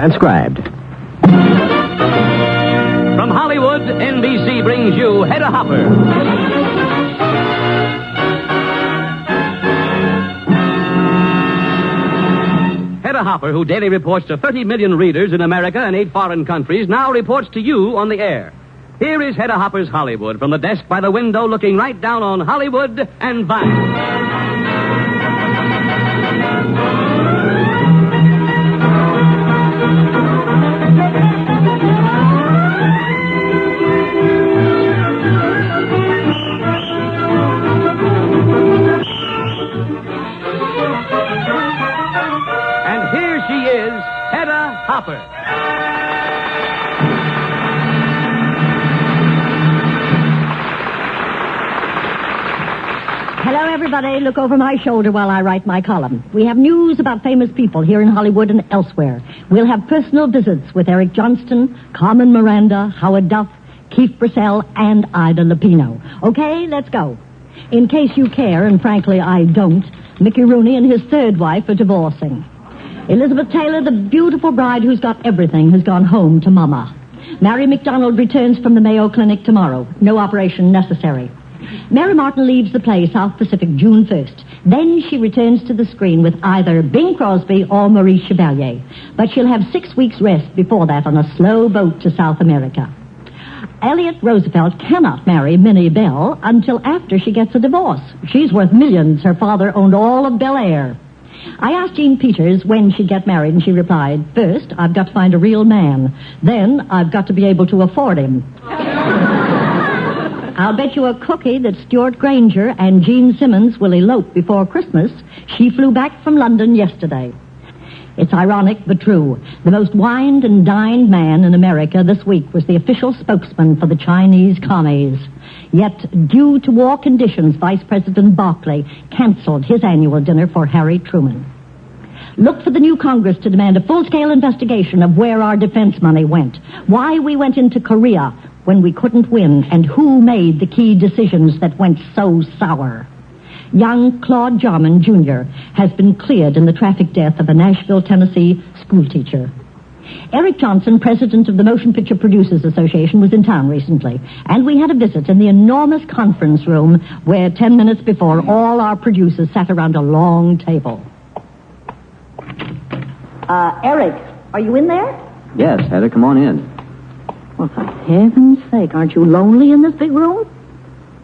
Transcribed. From Hollywood, NBC brings you Hedda Hopper. Hedda Hopper, who daily reports to 30 million readers in America and 8 foreign countries, now reports to you on the air. Here is Hedda Hopper's Hollywood from the desk by the window looking right down on Hollywood and Vine. And here she is, Hedda Hopper. Hello, everybody. Look over my shoulder while I write my column. We have news about famous people here in Hollywood and elsewhere. We'll have personal visits with Eric Johnston, Carmen Miranda, Howard Duff, Keith Purcell, and Ida Lupino. Okay, let's go. In case you care, and frankly I don't, Mickey Rooney and his third wife are divorcing. Elizabeth Taylor, the beautiful bride who's got everything, has gone home to Mama. Mary McDonald returns from the Mayo Clinic tomorrow. No operation necessary. Mary Martin leaves the play South Pacific June 1st. Then she returns to the screen with either Bing Crosby or Maurice Chevalier. But she'll have 6 weeks rest before that on a slow boat to South America. Elliot Roosevelt cannot marry Minnie Bell until after she gets a divorce. She's worth millions. Her father owned all of Bel Air. I asked Jean Peters when she'd get married, and she replied, first, I've got to find a real man. Then, I've got to be able to afford him. I'll bet you a cookie that Stuart Granger and Gene Simmons will elope before Christmas. She flew back from London yesterday. It's ironic, but true. The most wined and dined man in America this week was the official spokesman for the Chinese commies. Yet, due to war conditions, Vice President Barclay canceled his annual dinner for Harry Truman. Look for the new Congress to demand a full-scale investigation of where our defense money went, why we went into Korea when we couldn't win, and who made the key decisions that went so sour. Young Claude Jarman, Jr. has been cleared in the traffic death of a Nashville, Tennessee schoolteacher. Eric Johnson, president of the Motion Picture Producers Association, was in town recently, and we had a visit in the enormous conference room where 10 minutes before all our producers sat around a long table. Eric, are you in there? Yes, Hedda, come on in. Well, for heaven's sake, aren't you lonely in this big room?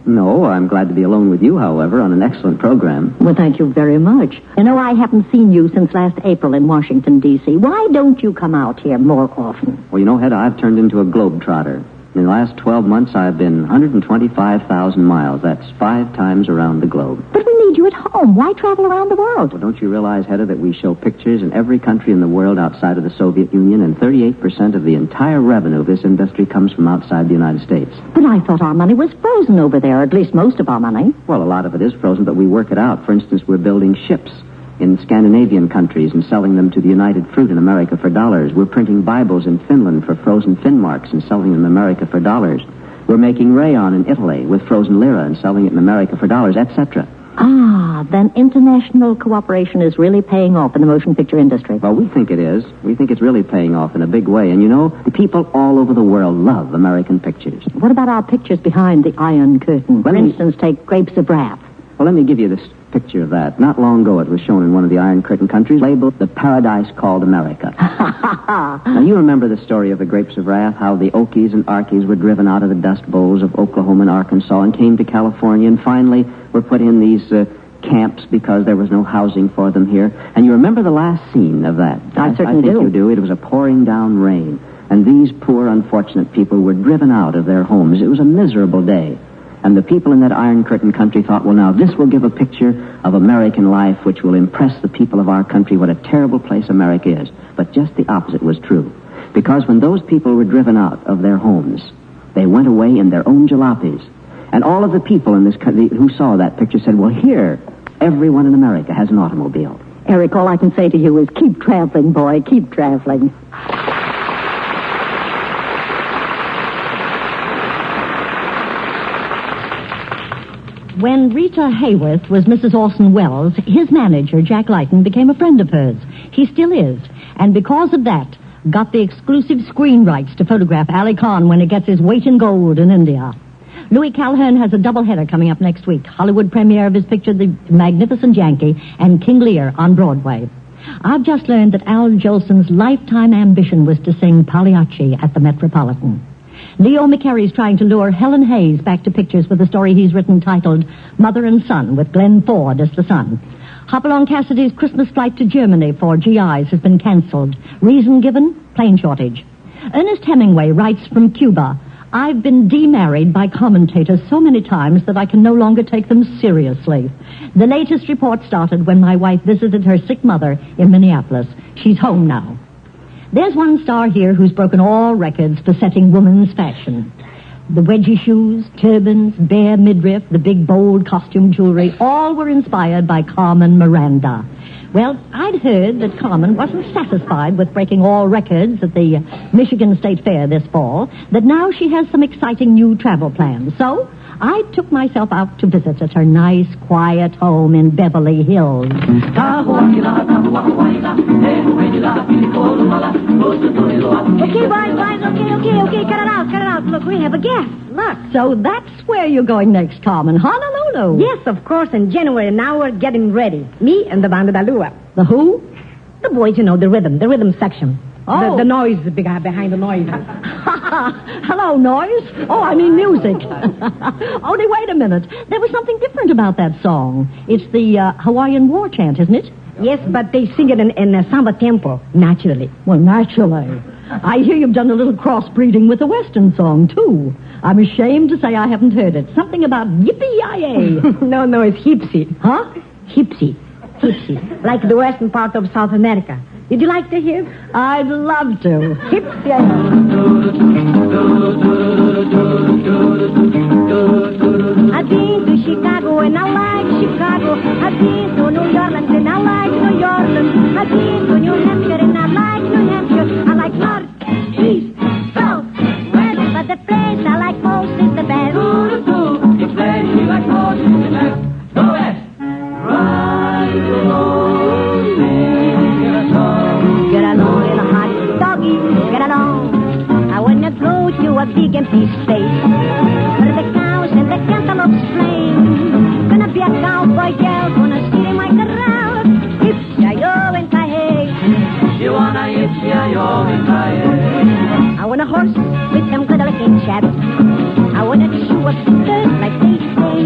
No, I'm glad to be alone with you, however, on an excellent program. Well, thank you very much. You know, I haven't seen you since last April in Washington, D.C. Why don't you come out here more often? Well, you know, Hedda, I've turned into a globetrotter. In the last 12 months, I've been 125,000 miles. That's 5 times around the globe. But we need you at home. Why travel around the world? Well, don't you realize, Hedda, that we show pictures in every country in the world outside of the Soviet Union, and 38% of the entire revenue of this industry comes from outside the United States. But I thought our money was frozen over there, at least most of our money. Well, a lot of it is frozen, but we work it out. For instance, we're building ships in Scandinavian countries and selling them to the United Fruit in America for dollars. We're printing Bibles in Finland for frozen fin marks and selling them in America for dollars. We're making rayon in Italy with frozen lira and selling it in America for dollars, etc. Ah, then international cooperation is really paying off in the motion picture industry. Well, we think it is. We think it's really paying off in a big way. And you know, the people all over the world love American pictures. What about our pictures behind the Iron Curtain? For instance, take Grapes of Wrath. Well, let me give you this picture of that. Not long ago, it was shown in one of the Iron Curtain countries, labeled The Paradise Called America. Now, you remember the story of the Grapes of Wrath, how the Okies and Arkies were driven out of the dust bowls of Oklahoma and Arkansas and came to California and finally were put in these camps because there was no housing for them here. And you remember the last scene of that? I certainly think do. You do. It was a pouring down rain. And these poor, unfortunate people were driven out of their homes. It was a miserable day. And the people in that Iron Curtain country thought, well, now, this will give a picture of American life which will impress the people of our country what a terrible place America is. But just the opposite was true. Because when those people were driven out of their homes, they went away in their own jalopies. And all of the people in this country who saw that picture said, well, here, everyone in America has an automobile. Eric, all I can say to you is keep traveling, boy, keep traveling. When Rita Hayworth was Mrs. Orson Welles, his manager, Jack Lyton, became a friend of hers. He still is. And because of that, got the exclusive screen rights to photograph Ali Khan when he gets his weight in gold in India. Louis Calhern has a doubleheader coming up next week. Hollywood premiere of his picture The Magnificent Yankee and King Lear on Broadway. I've just learned that Al Jolson's lifetime ambition was to sing Pagliacci at the Metropolitan. Leo McCarey's trying to lure Helen Hayes back to pictures with a story he's written titled Mother and Son, with Glenn Ford as the son. Hopalong Cassidy's Christmas flight to Germany for GIs has been cancelled. Reason given? Plane shortage. Ernest Hemingway writes from Cuba, I've been demarried by commentators so many times that I can no longer take them seriously. The latest report started when my wife visited her sick mother in Minneapolis. She's home now. There's one star here who's broken all records for setting women's fashion. The wedgie shoes, turbans, bare midriff, the big, bold costume jewelry, all were inspired by Carmen Miranda. Well, I'd heard that Carmen wasn't satisfied with breaking all records at the Michigan State Fair this fall, that now she has some exciting new travel plans. So I took myself out to visit at her nice, quiet home in Beverly Hills. Okay, boys, okay, cut it out. Look, we have a guest. Look. So that's where you're going next, Carmen. Honolulu. Yes, of course, in January. Now we're getting ready. Me and the Banda da Lua. The who? The boys, the rhythm section. Oh. The noise behind the noise. Hello, noise. Oh, I mean music. Only wait a minute. There was something different about that song. It's the Hawaiian war chant, isn't it? Yes, but they sing it in a samba tempo, naturally. Well, naturally. I hear you've done a little crossbreeding with a Western song, too. I'm ashamed to say I haven't heard it. Something about yippee-yi-yay. No, it's hipsy. Huh? Hipsy. Like the western part of South America. Would you like to hear? I'd love to. Hipsy. I've been to Chicago and I like Chicago. I've been to New Orleans and I like New Orleans. I've been to New Hampshire and I like New Hampshire. I like north, east, south, west. But the place I like most is the best. The place you like most is the best. The west. Right along, sing a song. Get along, little hot doggy, get along. I wanna go to a big empty space where the cows and the cantaloupes play. Gonna be a cowboy girl, gonna steer my around. Hip-ci-yo and hi-hey. You wanna yippee-yi-yo and hi-hey. I want a horse with them good-looking chaps. I wanna chew up dirt like they say.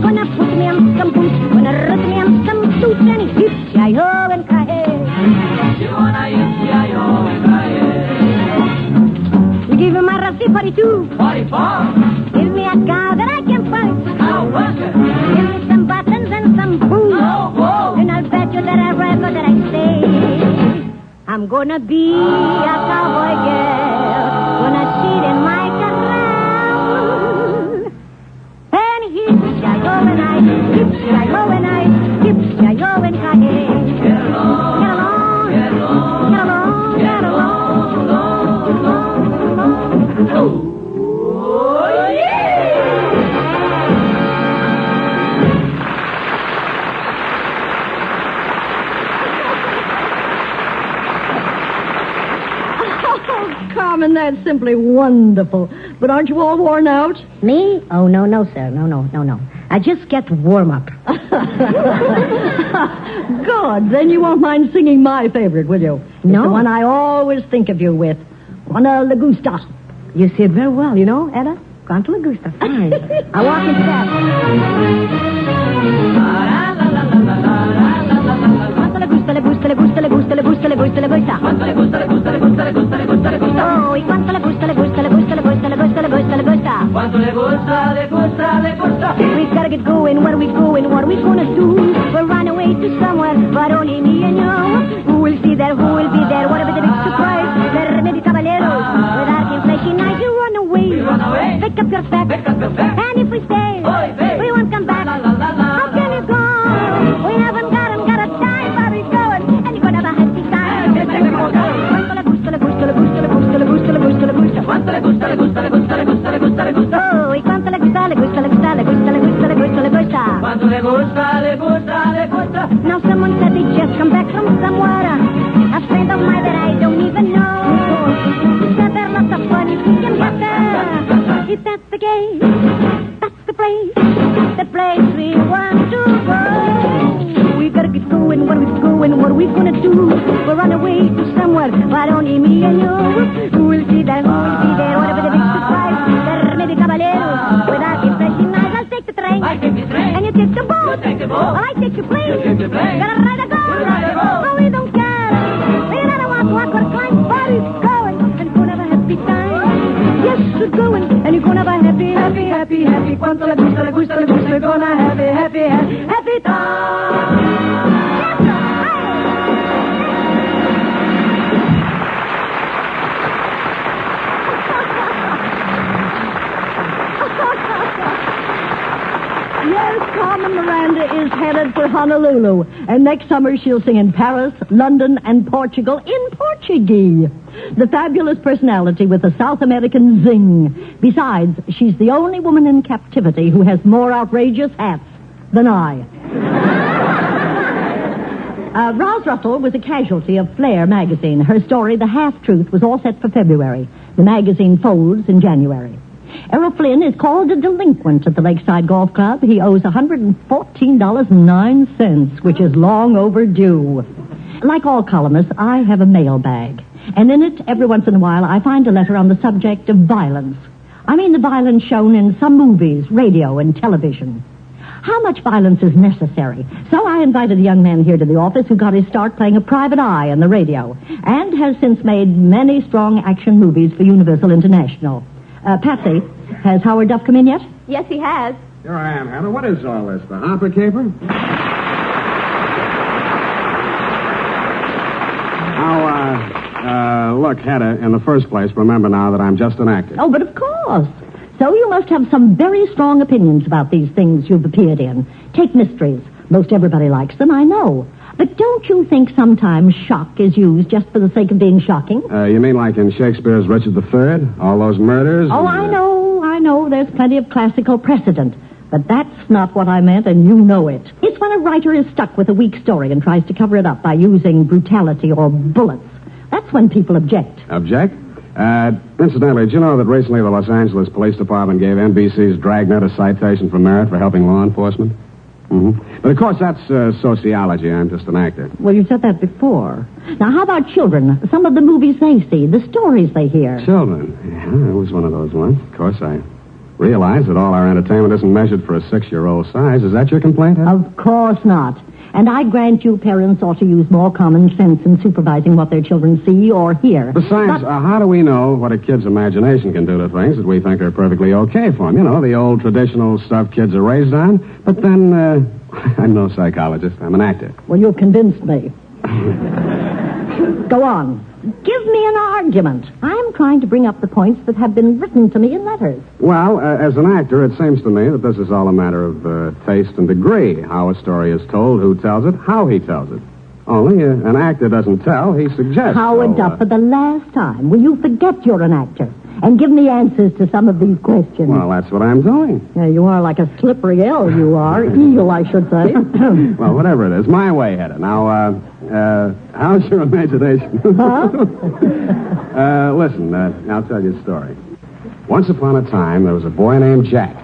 Gonna put me on some boots, gonna root me on some suits, and hip-ci-yo and hi-hey. You wanna yippee-yi-yo and hi-hey. You give me my Rossi 42. 44. Give me a cow that I can fight. I'll work it. Give me some buttons and some booze. Oh. And I'll bet you that everywhere that I stay, I'm gonna be a cowboy girl. Gonna sit in my corral. And hip-ci-yo and I, hip-ci-yo and I, hip-ci-yo and I. Get along. Get along. Get along. Get along. Get along. Oh, yeah! Oh, Carmen, that's simply wonderful. But aren't you all worn out? Me? Oh, no, sir. No. I just get warm up. Good. Then you won't mind singing my favorite, will you? It's No. the one I always think of you with. Juana Lagusta. You see it very well, Edda. Quanto le gusta. Fine. I walk into that. Quanto le gusta, le gusta, le gusta, le gusta, le gusta, le gusta, le gusta. Quanto le gusta, le gusta, le gusta, le gusta, le gusta, le gusta. Oh, y quanto le gusta, le gusta, le gusta, le gusta, le gusta, le gusta, le gusta. Quanto le gusta, le gusta, le gusta. We gotta get going, where we going, what we gonna do? We'll run away to somewhere, but only me and you. Who will see there, who will be there, what about the big surprise? The remedy caballeros, with our flashing eyes, you run away. We run away. Pick up your facts. Pick up your facts. And if we stay, Oy vey. we won't come back. La, la, la, la. How can you go? We haven't got a time, but we're going, and you're gonna have a happy time. Quanto le gusta, le gusta, le gusta, le gusta, le gusta, le gusta, le gusta. Quanto le gusta, le gusta, le gusta, le gusta, le gusta, le gusta. Oh, y quanto le gusta, le gusta, le gusta, le gusta, le gusta, le gusta, le gusta. Quanto le gusta, le gusta, le gusta. Now someone said they just come back from somewhere. A friend of mine that I don't that's the game. That's the place we want to go. We gotta get going, what are we going, what are we gonna do? We'll run away to somewhere, but only me and you. Who will see that, who will be there, whatever the big surprise. There may be caballeros, without impressing eyes. I'll take the train, I take the train. and you take the boat. You take the boat. Well, I take the plane. You take the plane. Gotta ride a boat. We'll ride a boat. Oh, we don't care. We don't want to walk or climb, but it's going, and we're gonna have a happy time. Yes, we're going, and you're gonna have a happy, happy, happy, happy. Quanto le gusta, le gusta, le gusta. We're gonna have a happy, happy, happy time. Yes, Carmen Miranda is headed for Honolulu. And next summer she'll sing in Paris, London, and Portugal in Portuguese. The fabulous personality with the South American zing. Besides, she's the only woman in captivity who has more outrageous hats than I. Roz Russell was a casualty of Flair magazine. Her story, The Half-Truth, was all set for February. The magazine folds in January. Errol Flynn is called a delinquent at the Lakeside Golf Club. He owes $114.09, which is long overdue. Like all columnists, I have a mailbag. And in it, every once in a while, I find a letter on the subject of violence. I mean the violence shown in some movies, radio, and television. How much violence is necessary? So I invited a young man here to the office who got his start playing a private eye on the radio and has since made many strong action movies for Universal International. Patsy, has Howard Duff come in yet? Yes, he has. Here I am, Hedda. What is all this, the Hopper caper? Now, look, Hedda, in the first place, remember now that I'm just an actor. Oh, but of course. So you must have some very strong opinions about these things you've appeared in. Take mysteries. Most everybody likes them, I know. But don't you think sometimes shock is used just for the sake of being shocking? You mean like in Shakespeare's Richard III? All those murders? Oh, I know. There's plenty of classical precedent. But that's not what I meant, and you know it. It's when a writer is stuck with a weak story and tries to cover it up by using brutality or bullets. That's when people object. Object? Incidentally, did you know that recently the Los Angeles Police Department gave NBC's Dragnet a citation for merit for helping law enforcement? Mm-hmm. But, of course, that's sociology. I'm just an actor. Well, you said that before. Now, how about children? Some of the movies they see, the stories they hear. Children? Yeah, it was one of those ones. Of course, I realize that all our entertainment isn't measured for a 6-year-old size. Is that your complaint, Ed? Of course not. And I grant you parents ought to use more common sense in supervising what their children see or hear. Besides, how do we know what a kid's imagination can do to things that we think are perfectly okay for them? You know, the old traditional stuff kids are raised on. But then, I'm no psychologist. I'm an actor. Well, you've convinced me. Go on. Give me an argument. I'm trying to bring up the points that have been written to me in letters. Well, as an actor, it seems to me that this is all a matter of taste and degree. How a story is told, who tells it, how he tells it. Only an actor doesn't tell, he suggests. Howard Duff, for the last time, will you forget you're an actor and give me answers to some of these questions? Well, that's what I'm doing. Yeah, you are like a slippery L, you are. Eel, I should say. Well, whatever it is. My way, Hedda. Now, how's your imagination? Huh? Listen, I'll tell you a story. Once upon a time, there was a boy named Jack.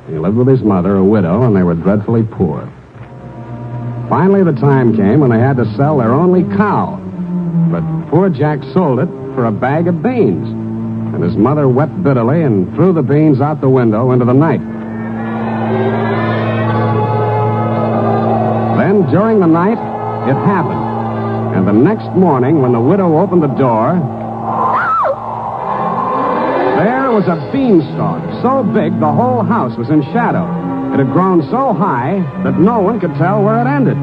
He lived with his mother, a widow, and they were dreadfully poor. Finally, the time came when they had to sell their only cow. But poor Jack sold it for a bag of beans. And his mother wept bitterly and threw the beans out the window into the night. Then, during the night, it happened. And the next morning, when the widow opened the door, there was a beanstalk so big the whole house was in shadow. It had grown so high that no one could tell where it ended.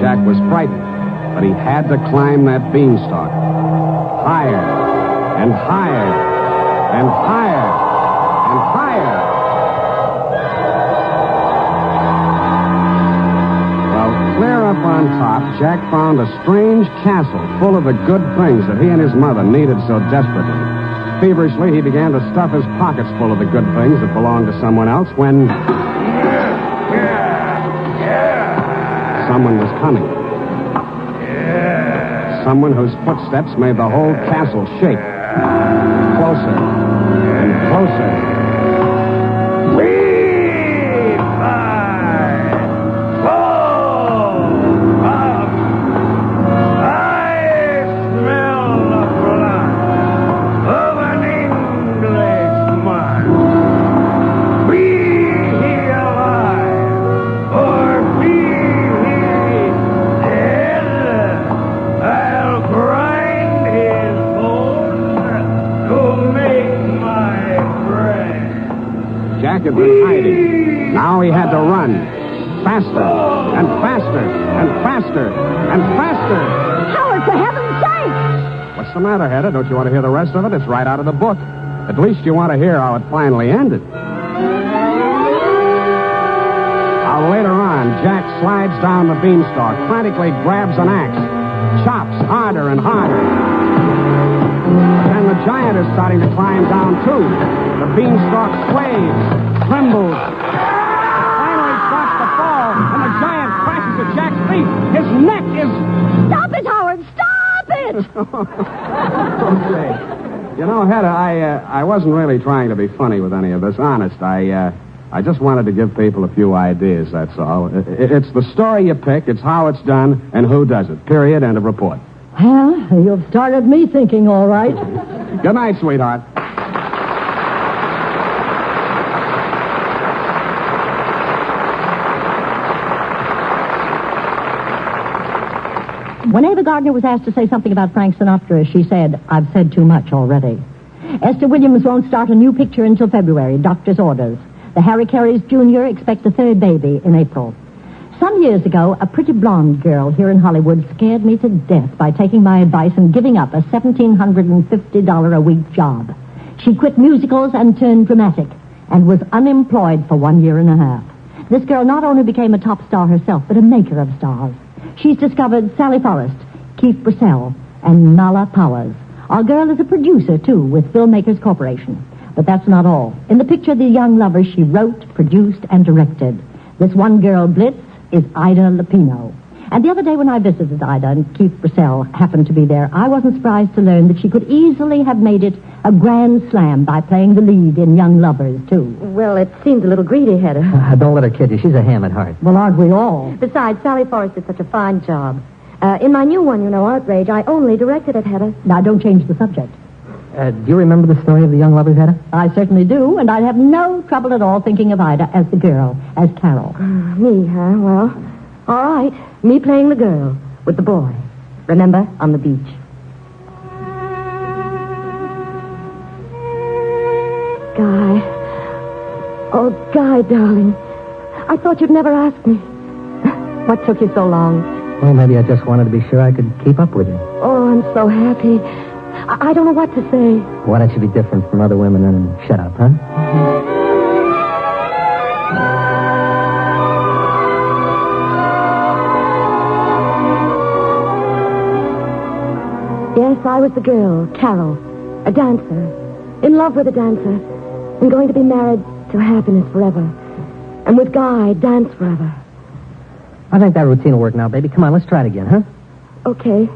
Jack was frightened, but he had to climb that beanstalk. Higher and higher and higher and higher. Well, clear up on top, Jack found a strange castle full of the good things that he and his mother needed so desperately. Feverishly, he began to stuff his pockets full of the good things that belonged to someone else when... Someone was coming. Someone whose footsteps made the whole castle shake. Closer and Closer. Jack had been hiding. Now he had to run. Faster, and faster, and faster, and faster. Howard, for heaven's sake! What's the matter, Hedda? Don't you want to hear the rest of it? It's right out of the book. At least you want to hear how it finally ended. Later on, Jack slides down the beanstalk, frantically grabs an axe, chops harder and harder. Then the giant is starting to climb down, too. The beanstalk sways, trembles, finally starts to fall, and the giant crashes at Jack's feet. His neck is... Stop it, Howard! Stop it! Okay. You know, Hedda, I wasn't really trying to be funny with any of this. Honest, I just wanted to give people a few ideas, that's all. It's the story you pick, it's how it's done, and who does it. Period, end of report. Well, you've started me thinking, all right. Good night, sweetheart. When Ava Gardner was asked to say something about Frank Sinatra, she said, "I've said too much already." Esther Williams won't start a new picture until February, doctor's orders. The Harry Careys Jr. expect a third baby in April. Some years ago, a pretty blonde girl here in Hollywood scared me to death by taking my advice and giving up a $1,750 a week job. She quit musicals and turned dramatic and was unemployed for 1 year and a half. This girl not only became a top star herself, but a maker of stars. She's discovered Sally Forrest, Keith Purcell, and Nala Powers. Our girl is a producer, too, with Filmmakers Corporation. But that's not all. In the picture, The Young Lovers, she wrote, produced, and directed. This one girl, Blitz, is Ida Lupino. And the other day when I visited Ida and Keith Purcell happened to be there, I wasn't surprised to learn that she could easily have made it a grand slam by playing the lead in Young Lovers, too. Well, it seems a little greedy, Hedda. Don't let her kid you. She's a ham at heart. Well, aren't we all? Besides, Sally Forrest did such a fine job. In my new one, Outrage, I only directed it, Hedda. Now, don't change the subject. Do you remember the story of the Young Lovers, Hedda? I certainly do, and I'd have no trouble at all thinking of Ida as the girl, as Carol. Me, huh? Well, all right. Me playing the girl with the boy. Remember, on the beach. Guy. Oh, Guy, darling. I thought you'd never ask me. What took you so long? Well, maybe I just wanted to be sure I could keep up with you. Oh, I'm so happy. I don't know what to say. Why don't you be different from other women and shut up, huh? Yes, I was the girl, Carol, a dancer, in love with a dancer, and going to be married to happiness forever. And with Guy, dance forever. I think that routine will work now, baby. Come on, let's try it again, huh? Okay.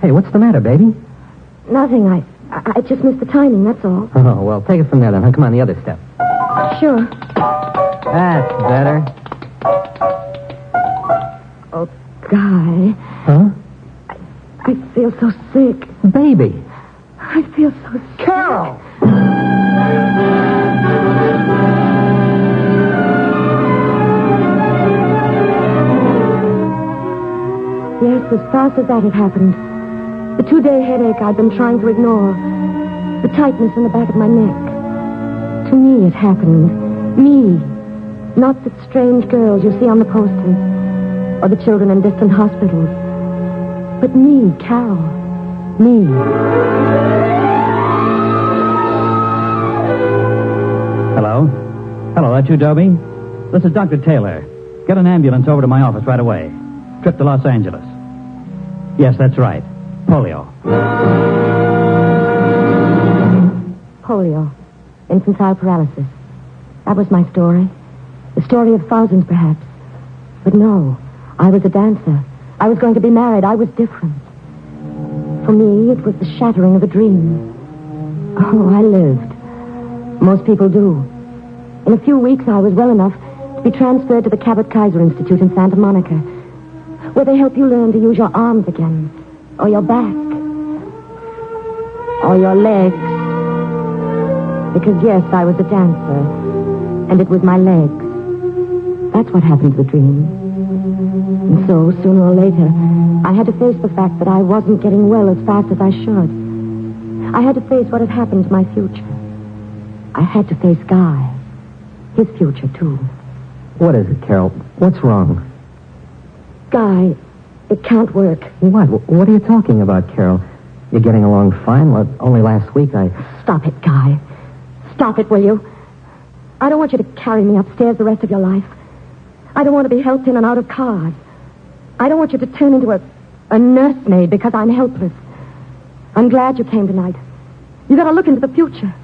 Hey, what's the matter, baby? Nothing. I just missed the timing, that's all. Oh, well, take it from there then, huh? Come on, the other step. Sure. That's better. Oh, Guy. Huh? I feel so sick. Baby. I feel so sick. Carol! Yes, as fast as that had happened. The 2-day headache I'd been trying to ignore. The tightness in the back of my neck. To me, it happened. Me. Not the strange girls you see on the posters. Or the children in distant hospitals. But me, Carol. Me. Hello? Hello, that you, Dobie? This is Dr. Taylor. Get an ambulance over to my office right away. Trip to Los Angeles. Yes, that's right. Polio. Polio. Infantile paralysis. That was my story. The story of thousands, perhaps. But no, I was a dancer. I was going to be married. I was different. For me, it was the shattering of a dream. Oh, I lived. Most people do. In a few weeks, I was well enough to be transferred to the Cabot Kaiser Institute in Santa Monica, where they help you learn to use your arms again, or your back, or your legs. Because, yes, I was a dancer, and it was my legs. That's what happened to the dream. And so, sooner or later, I had to face the fact that I wasn't getting well as fast as I should. I had to face what had happened to my future. I had to face Guy. His future, too. What is it, Carol? What's wrong? Guy, it can't work. What? What are you talking about, Carol? You're getting along fine. Well, only last week Stop it, Guy. Stop it, will you? I don't want you to carry me upstairs the rest of your life. I don't want to be helped in and out of cars. I don't want you to turn into a nursemaid because I'm helpless. I'm glad you came tonight. You got to look into the future.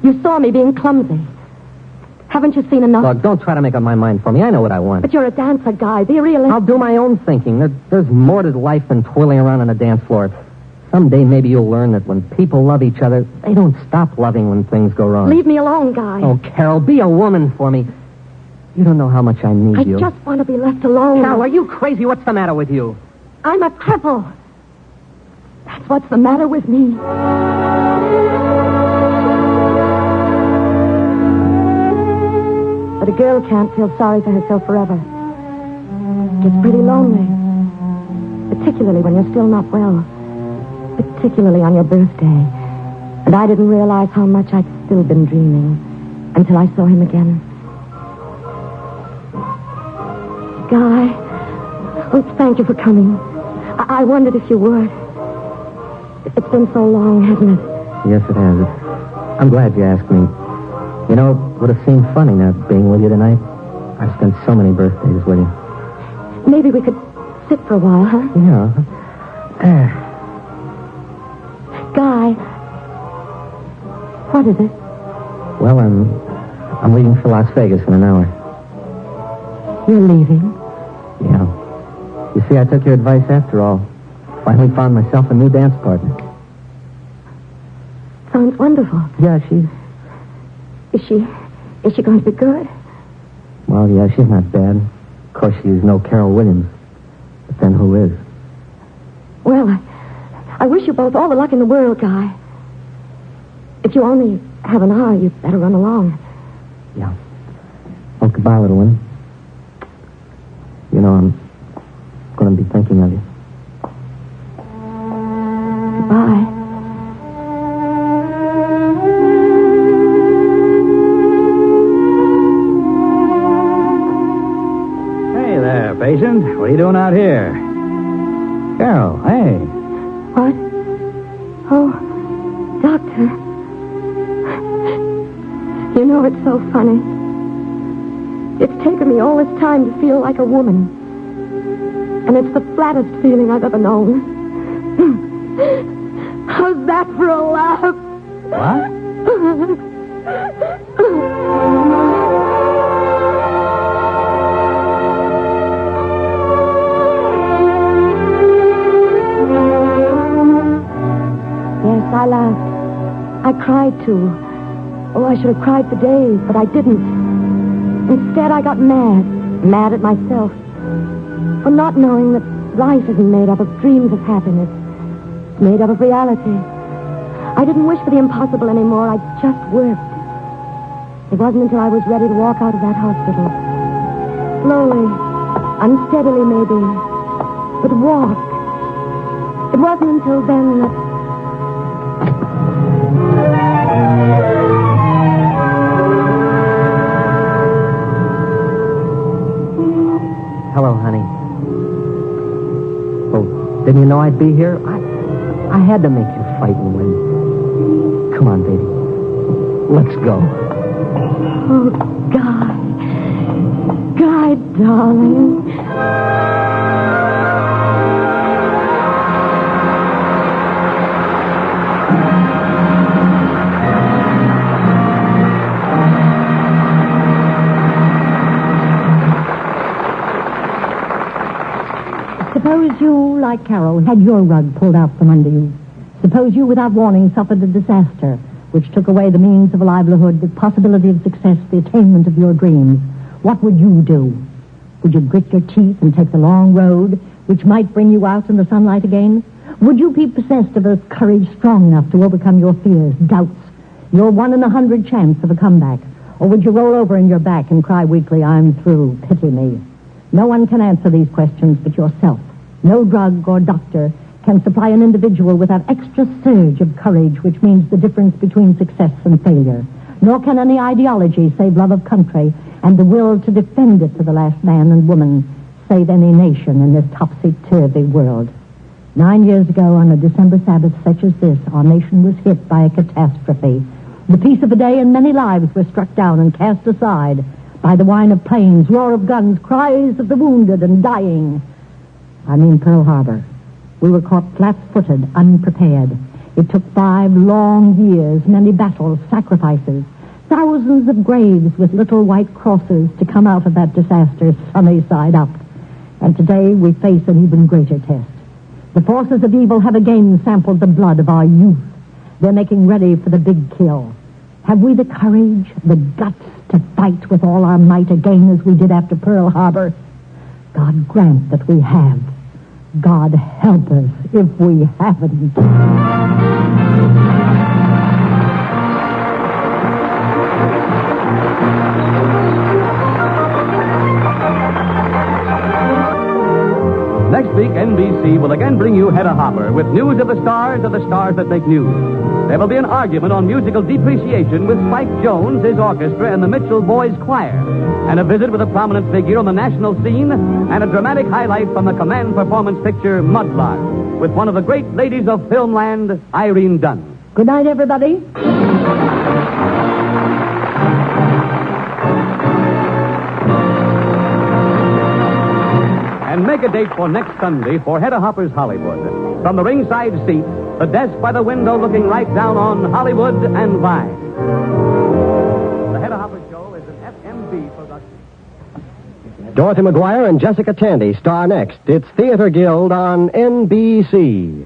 You saw me being clumsy. Haven't you seen enough? Look, don't try to make up my mind for me. I know what I want. But you're a dancer, Guy. Be realistic. I'll do my own thinking. There's more to life than twirling around on a dance floor. Someday maybe you'll learn that when people love each other, they don't stop loving when things go wrong. Leave me alone, Guy. Oh, Carol, be a woman for me. You don't know how much I need you. I just want to be left alone. Carol, are you crazy? What's the matter with you? I'm a cripple. That's what's the matter with me. But a girl can't feel sorry for herself forever. It gets pretty lonely. Particularly when you're still not well. Particularly on your birthday. And I didn't realize how much I'd still been dreaming until I saw him again. Guy, oh, thank you for coming. I wondered if you would. It's been so long, hasn't it? Yes, it has. I'm glad you asked me. You know, it would have seemed funny not being with you tonight. I spent so many birthdays with you. Maybe we could sit for a while, huh? Yeah. Guy, what is it? Well, I'm leaving for Las Vegas in an hour. You're leaving? Yeah. You see, I took your advice after all. Finally found myself a new dance partner. Sounds wonderful. Yeah, she's... Is she going to be good? Well, yeah, she's not bad. Of course, she's no Carol Williams. But then who is? Well, I wish you both all the luck in the world, Guy. If you only have an hour, you'd better run along. Yeah. Oh, goodbye, little one. You know, I'm going to be thinking of you. Goodbye. Hey there, patient. What are you doing out here? Carol, hey. What? Oh, Doctor. You know, it's so funny. It's taken me all this time to feel like a woman. And it's the flattest feeling I've ever known. How's that for a laugh? What? Yes, I laughed. I cried, too. Oh, I should have cried for days, but I didn't. Instead, I got mad. Mad at myself. For not knowing that life isn't made up of dreams of happiness. It's made up of reality. I didn't wish for the impossible anymore. I just worked. It wasn't until I was ready to walk out of that hospital. Slowly, unsteadily maybe, but walk. It wasn't until then that... Hello, honey. Oh, didn't you know I'd be here? I had to make you fight and win. Come on, baby. Let's go. Oh, Guy. Guy, darling. Suppose you, like Carol, had your rug pulled out from under you. Suppose you, without warning, suffered a disaster which took away the means of a livelihood, the possibility of success, the attainment of your dreams. What would you do? Would you grit your teeth and take the long road, which might bring you out in the sunlight again? Would you be possessed of a courage strong enough to overcome your fears, doubts, your 1 in 100 chance of a comeback? Or would you roll over in your back and cry weakly, I'm through, pity me? No one can answer these questions but yourself. No drug or doctor can supply an individual with that extra surge of courage which means the difference between success and failure. Nor can any ideology save love of country and the will to defend it to the last man and woman save any nation in this topsy-turvy world. 9 years ago, on a December Sabbath such as this, our nation was hit by a catastrophe. The peace of a day and many lives were struck down and cast aside by the whine of planes, roar of guns, cries of the wounded and dying. I mean Pearl Harbor. We were caught flat-footed, unprepared. It took 5 long years, many battles, sacrifices, thousands of graves with little white crosses to come out of that disaster sunny side up. And today we face an even greater test. The forces of evil have again sampled the blood of our youth. They're making ready for the big kill. Have we the courage, the guts to fight with all our might again as we did after Pearl Harbor? God grant that we have. God help us if we haven't. Next week, NBC will again bring you Hedda Hopper with news of the stars that make news. There will be an argument on musical depreciation with Spike Jones, his orchestra, and the Mitchell Boys Choir, and a visit with a prominent figure on the national scene, and a dramatic highlight from the Command performance picture Mudlark, with one of the great ladies of filmland, Irene Dunn. Good night, everybody. And make a date for next Sunday for Hedda Hopper's Hollywood. From the ringside seat, the desk by the window looking right down on Hollywood and Vine. The Hedda Hopper Show is an FMB production. Dorothy McGuire and Jessica Tandy star next. It's Theater Guild on NBC.